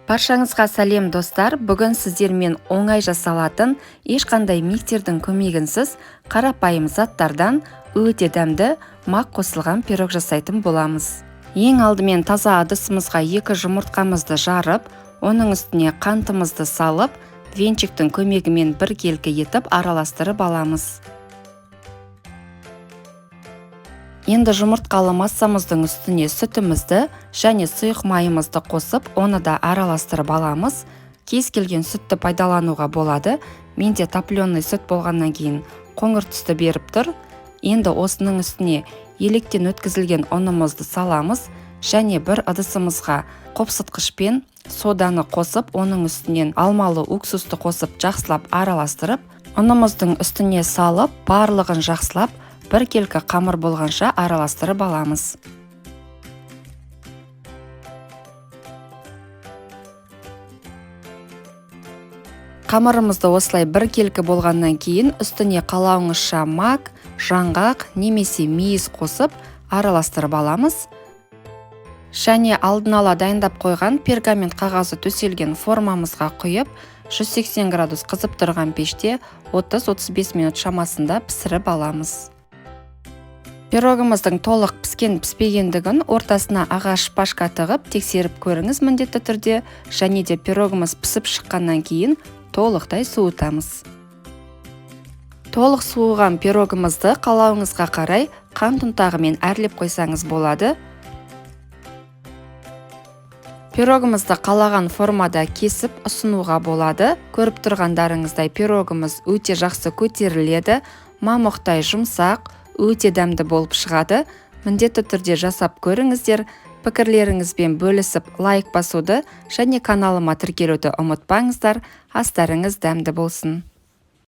Баршаңызға сәлем достар. Бүгін сіздермен оңай жасалатын, ешқандай миксердің көмегінсіз қарапайым заттардан өте дәмді мақ қосылған пирог жасайтын боламыз. Ең алдымен таза ыдысымызға 2 жұмыртқамызды жарып, оның үстіне қантымызды салып, венчиктің көмегімен біркелкі етіп араластырып аламыз. Енді жұмыртқалы массамыздың үстіне сүтімізді және сұйық майымызды қосып, оны да араластырып аламыз. Кез келген сүтті пайдалануға болады. Менде топленый сүт болғаннан кейін қоңыр түсті беріп тұр. Енді осының үстіне електен өткізілген ұнымызды саламыз және бір ыдысымызға қопсытқышпен соданы қосып, оның үстінен алмалы уксусты қосып жақсылап араластырып, ұнымыздың үстіне салып, барлығын жақсылап біркелкі қамыр болғанша араластырып аламыз. Қамырымызды осылай біркелкі болғаннан кейін үстіне қалауыңызша мак, жаңғақ немесе мейіз қосып араластырып аламыз. Және алдын ала дайындап қойған пергамент қағазы төселген формамызға құйып, 180 градус қызып тұрған пеште 30-35 минут шамасында пісіріп аламыз. Пирогымыздың толық піскен-піспегендігін ортасына ағаш шпажка тығып тексеріп көріңіз міндетті түрде, және де пирогымыз пісіп шыққаннан кейін толықтай суытамыз. Толық суыған пирогымызды қалауыңызға қарай қант ұнтағымен әрлеп қойсаңыз болады. Пирогымызды қалаған формада кесіп ұсынуға болады. Көріп тұрғандарыңыздай пирогымыз өте жақсы көтеріледі, мамықтай жұмсақ, өте дәмді болып шығады. Міндетті түрде жасап көріңіздер. Пікірлеріңізбен бөлісіп лайк басуды және каналыма тіркелуді ұмытпаңыздар. Астарыңыз дәмді болсын.